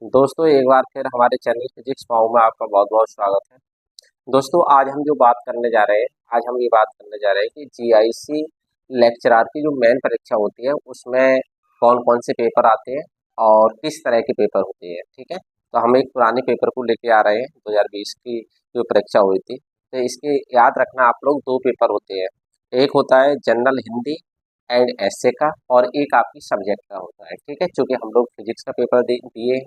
दोस्तों एक बार फिर हमारे चैनल फिजिक्स पाओ में आपका बहुत बहुत स्वागत है। दोस्तों आज हम जो बात करने जा रहे हैं, आज हम ये बात करने जा रहे हैं कि जीआईसी लेक्चरार की जो मेन परीक्षा होती है उसमें कौन कौन से पेपर आते हैं और किस तरह के पेपर होते हैं। ठीक है, तो हम एक पुराने पेपर को लेके आ रहे हैं 2020 की जो परीक्षा हुई थी। तो इसके याद रखना आप लोग, दो पेपर होते हैं। एक होता है जनरल हिंदी एंड एसए का, और एक आपकी सब्जेक्ट का होता है। ठीक है, चूँकि हम लोग फिजिक्स का पेपर दिए हैं,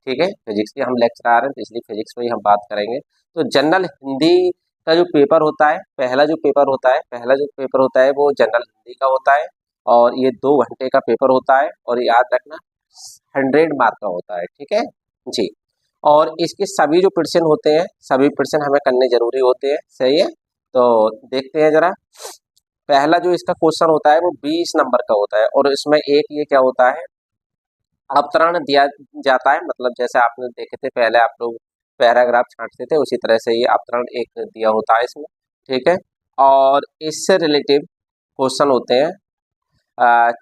ठीक है, फिजिक्स के हम लेक्चर आ रहे हैं तो इसलिए फिजिक्स में ही हम बात करेंगे। तो जनरल हिंदी का जो पेपर होता है, पहला जो पेपर होता है वो जनरल हिंदी का होता है, और ये 2 घंटे का पेपर होता है, और याद रखना 100 मार्क का होता है। ठीक है जी। और इसके सभी जो प्रश्न होते हैं, सभी प्रश्न हमें करने जरूरी होते हैं। सही है, तो देखते हैं जरा। पहला जो इसका क्वेश्चन होता है वो 20 नंबर का होता है, और इसमें एक ये क्या होता है, अवतरण दिया जाता है। मतलब जैसे आपने देखे थे पहले, आप लोग पैराग्राफ छांटते थे, उसी तरह से ये अवतरण एक दिया होता है इसमें। ठीक है, और इससे रिलेटिव क्वेश्चन होते हैं।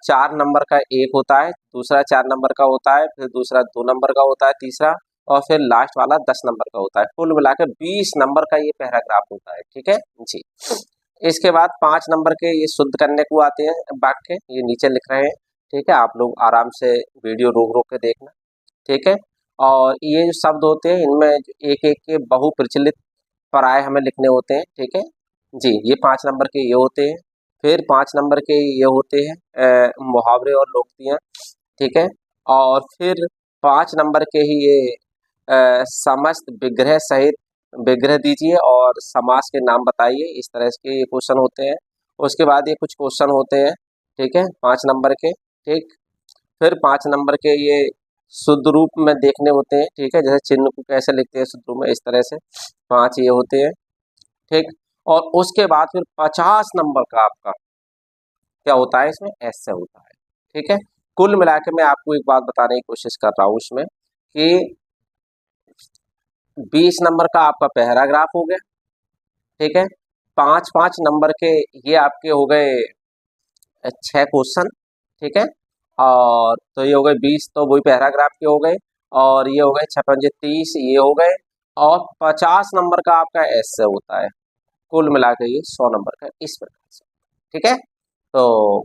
4 नंबर का एक होता है, दूसरा 4 नंबर का होता है, फिर दूसरा 2 नंबर का होता है, तीसरा, और फिर लास्ट वाला 10 नंबर का होता है। कुल मिलाकर 20 नंबर का ये पैराग्राफ होता है। ठीक है जी। इसके बाद 5 नंबर के ये शुद्ध करने को आते हैं वाक्य, ये नीचे लिख रहे हैं। ठीक है, आप लोग आराम से वीडियो रोक रोक के देखना। ठीक है, और ये जो शब्द होते हैं इनमें एक एक के बहुप्रचलित पराये हमें लिखने होते हैं। ठीक है जी, ये 5 नंबर के ये होते हैं। फिर 5 नंबर के ये होते हैं मुहावरे और लोकोक्तियाँ। ठीक है, और फिर 5 नंबर के ही ये समस्त विग्रह सहित विग्रह दीजिए और समास के नाम बताइए, इस तरह के ये क्वेश्चन होते हैं। उसके बाद ये कुछ क्वेश्चन होते हैं, ठीक है, 5 नंबर के। ठीक, फिर 5 नंबर के ये शुद्ध रूप में देखने होते हैं। ठीक है, जैसे चिन्ह को कैसे लिखते हैं शुद्ध रूप में, इस तरह से 5 ये होते हैं। ठीक, और उसके बाद फिर 50 नंबर का आपका क्या होता है, इसमें ऐसे होता है। ठीक है, कुल मिला के मैं आपको एक बात बताने की कोशिश कर रहा हूँ इसमें कि 20 नंबर का आपका पैराग्राफ हो गया। ठीक है, 5-5 नंबर के ये आपके हो गए 6 क्वेश्चन। ठीक है, और तो ये हो गए 20, तो वही पैराग्राफ के हो गए, और ये हो गए 6 5 30 ये हो गए, और 50 नंबर का आपका ऐसे होता है। कुल मिला के ये 100 नंबर का इस प्रकार से। ठीक है, तो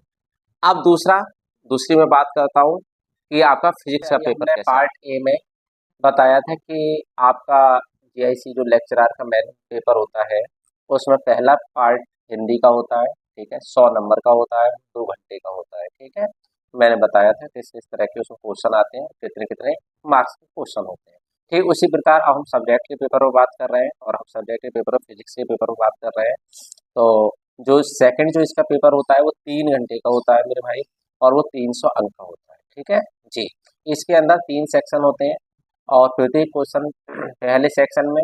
अब दूसरी मैं बात करता हूँ कि आपका फिजिक्स का अभी पेपर हमने कैसा है। पार्ट ए में बताया था कि आपका जीआईसी जो लेक्चरर का मेन पेपर होता है उसमें पहला पार्ट हिंदी का होता है। ठीक है, 100 नंबर का होता है, 2 घंटे का होता है। ठीक है, मैंने बताया था किस किस तरह के उसमें क्वेश्चन आते हैं, कितने कितने मार्क्स के क्वेश्चन होते हैं। ठीक उसी प्रकार अब हम सब्जेक्ट के पेपर में बात कर रहे हैं, और हम सब्जेक्ट के पेपर फिजिक्स के पेपर में बात कर रहे हैं। तो जो सेकंड जो इसका पेपर होता है वो 3 घंटे का होता है मेरे भाई, और वो 300 अंक का होता है। ठीक है जी, इसके अंदर 3 सेक्शन होते हैं, और प्रत्येक क्वेश्चन पहले सेक्शन में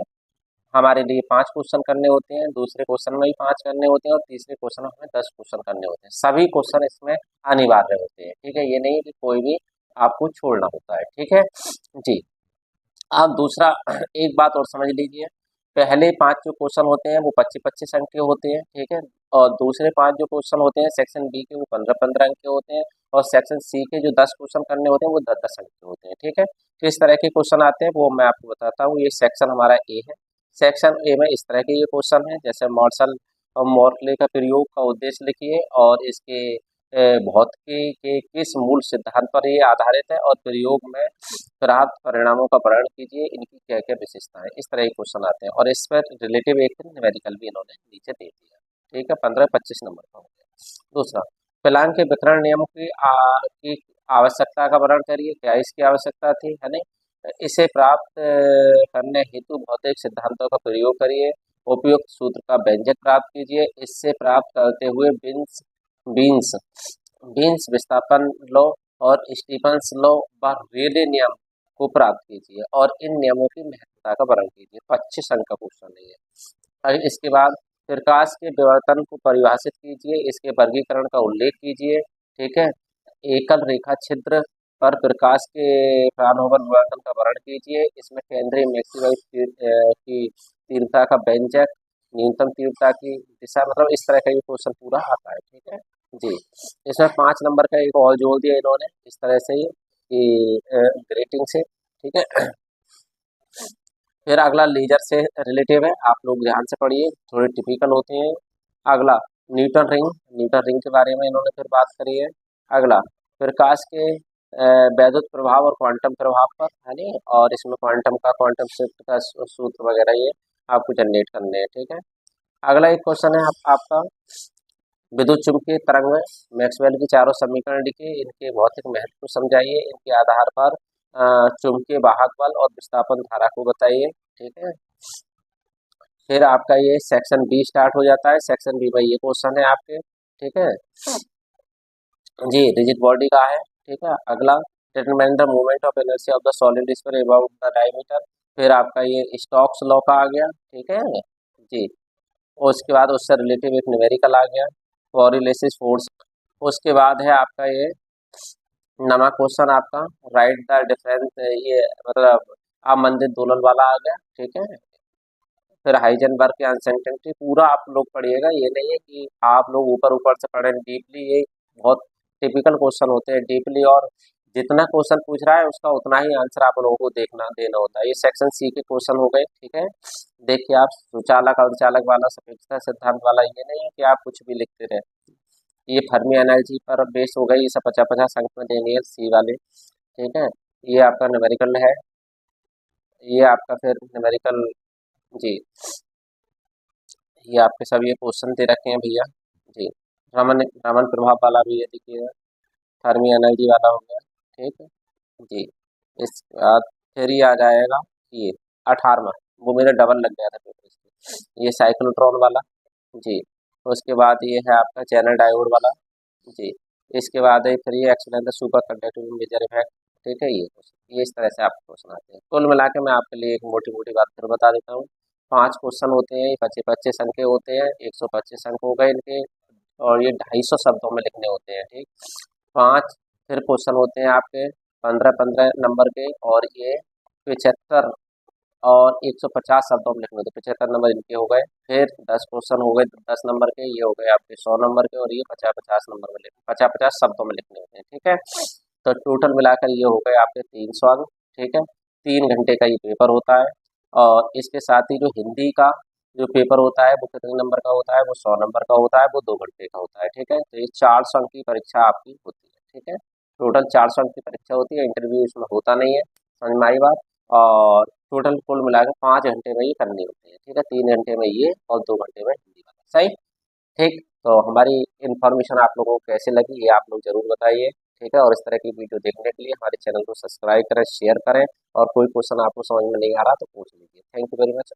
हमारे लिए 5 क्वेश्चन करने होते हैं, दूसरे क्वेश्चन में भी 5 करने होते हैं, और तीसरे क्वेश्चन में हमें 10 क्वेश्चन करने होते हैं। सभी क्वेश्चन इसमें अनिवार्य होते हैं। ठीक है, ये नहीं है कि कोई भी आपको छोड़ना होता है। ठीक है जी। अब दूसरा एक बात और समझ लीजिए, पहले 5 जो क्वेश्चन होते हैं वो 25-25 अंक के होते हैं। ठीक है, और दूसरे 5 जो क्वेश्चन होते हैं सेक्शन बी के वो 15-15 अंक के होते हैं, और सेक्शन सी के जो 10 क्वेश्चन करने होते हैं वो 10-10 अंक के होते हैं। ठीक है, किस तरह के क्वेश्चन आते हैं वो मैं आपको बताता हूँ। ये सेक्शन हमारा ए है। सेक्शन ए में इस तरह के ये क्वेश्चन है, जैसे मार्शल और मॉर्ले का प्रयोग का उद्देश्य लिखिए, और इसके भौतिकी के किस मूल सिद्धांत पर ये आधारित है, और प्रयोग में प्राप्त परिणामों का वर्णन कीजिए, इनकी क्या क्या विशेषताएं, इस तरह के क्वेश्चन आते हैं। और इस पर रिलेटिव एक न्यूमेरिकल भी इन्होंने नीचे दे दिया। ठीक है, 15-25 नंबर का हो गया। दूसरा, प्लांक के वितरण नियम की आवश्यकता का वर्णन करिए, क्या इसकी आवश्यकता थी, है नहीं। इसे प्राप्त करने हेतु भौतिक सिद्धांतों का प्रयोग करिए, उपयुक्त सूत्र का व्यंजक प्राप्त कीजिए, इससे प्राप्त करते हुए बीन्स बीन्स बीन्स विस्थापन लो और स्टीफन्स लो व रेले नियम को प्राप्त कीजिए, और इन नियमों की महत्वता का वर्णन कीजिए। 25 अंक का क्वेश्चन है ये। और इसके बाद प्रकाश के विवर्तन को परिभाषित कीजिए, इसके वर्गीकरण का उल्लेख कीजिए। ठीक है, एकल रेखा छिद्र पर प्रकाश के फ्राउनहोफर विवर्तन का वर्णन कीजिए, इसमें केंद्रीय मैक्सिमम की तीव्रता का व्यंजक, न्यूनतम तीव्रता की दिशा, मतलब इस तरह का ये क्वेश्चन पूरा आता है। ठीक है जी। इसमें 5 नंबर का एक और जोड़ दिया इन्होंने इस तरह से कि ग्रेटिंग से। ठीक है। फिर अगला लेजर से रिलेटिव है, आप लोग ध्यान से पढ़िए, थोड़े टिपिकल होते हैं। अगला न्यूटन रिंग के बारे में इन्होंने फिर बात करी है। अगला प्रकाश के वैद्युत प्रभाव और क्वांटम प्रभाव पर, है नहीं, और इसमें क्वांटम शिफ्ट का सूत्र वगैरह ये आपको जनरेट करने हैं, ठीक है। अगला एक क्वेश्चन है आपका विद्युत चुंबकीय तरंग में मैक्सवेल की चारों समीकरण लिखिए, इनके भौतिक महत्व को समझाइए, इनके आधार पर चुंबकीय वाहक बल और विस्थापन धारा को बताइए, ठीक है। फिर आपका ये सेक्शन बी स्टार्ट हो जाता है। सेक्शन बी में ये क्वेश्चन है आपके, ठीक है जी। रिजिड बॉडी का है, ठीक है। अगला determine the movement of inertia of the solid sphere about the diameter. फिर आपका ये स्टोक्स लॉ का आ गया, ठीक है जी। और उसके बाद उससे रिलेटिव एक न्यूमेरिकल आ गया, कोरिलेसिस फोर्स। उसके बाद है आपका ये नमा क्वेश्चन आपका राइट द डिफरेंस, ये मतलब अमंदित दोलन वाला आ गया, ठीक है। फिर हाइजेनबर्ग के अनसर्टेनिटी पूरा आप लोग पढ़िएगा, ये नहीं है कि आप लोग ऊपर ऊपर से पढ़ें डीपली, ये बहुत टिपिकल क्वेश्चन होते हैं डीपली, और जितना क्वेश्चन पूछ रहा है उसका उतना ही आंसर आप लोगों को देना होता है। ये सेक्शन सी के क्वेश्चन हो गए, ठीक है। देखिए आप सुचालक अर्धचालक वाला सापेक्षता सिद्धांत वाला, ये नहीं है कि आप कुछ भी लिखते रहे। ये फर्मी एनर्जी पर बेस हो गई, ये सब 50-50 अंक में देनी है सी वाले, ठीक है। ये आपका न्यूमेरिकल है, ये आपका फिर न्यूमेरिकल जी। ये आपके सब ये क्वेश्चन दे रखे हैं भैया जी। रमन रमन प्रभाव वाला भी ये देखिए, फर्मी एनर्जी वाला हो गया, ठीक है जी। इसके बाद फिर ये आ जाएगा ये 18वां, वो मेरा डबल लग गया था पेपर इसमें, ये साइक्लोट्रॉन वाला जी। उसके बाद ये है आपका चैनल डायोड वाला जी। इसके बाद है फिर ये explain the super conductive major effect, ठीक है। ये इस तरह से आपको क्वेश्चन आते हैं। कुल मिला के मैं आपके लिए एक मोटी मोटी बात फिर बता देता हूँ। 5 क्वेश्चन होते हैं, 25-25 अंक के होते हैं, 125 अंक हो गए इनके, और ये 250 शब्दों में लिखने होते हैं, ठीक। 5 फिर क्वेश्चन होते हैं आपके 15-15 नंबर के, और ये 75 और 150 शब्दों में लिखने होते हैं। 75 नंबर इनके हो गए। फिर 10 क्वेश्चन हो गए 10 नंबर के, ये हो गए आपके 100 नंबर के, और ये 50-50 नंबर में लिखने 50-50 शब्दों में लिखने होते हैं, ठीक है। तो टोटल मिलाकर ये हो गए आपके 300 अंक, ठीक है। 3 घंटे का ये पेपर होता है, और इसके साथ ही जो हिंदी का जो पेपर होता है वो कितने नंबर का होता है, वो 100 नंबर का होता है, वो 2 घंटे का होता है, ठीक है। तो ये 400 अंक की परीक्षा आपकी होती है, ठीक है। टोटल 400 अंक की परीक्षा होती है, इंटरव्यू इसमें होता नहीं है, समझ में आई बात। और टोटल कुल मिलाकर 5 घंटे में ये करनी होती है, ठीक है। 3 घंटे में ये और 2 घंटे में हिंदी वाला, सही, ठीक। तो हमारी इन्फॉर्मेशन आप लोगों को कैसे लगी ये आप लोग जरूर बताइए, ठीक है। और इस तरह की वीडियो देखने के लिए हमारे चैनल को सब्सक्राइब करें, शेयर करें, और कोई क्वेश्चन आपको समझ में नहीं आ रहा तो पूछ लीजिए। Thank you very much.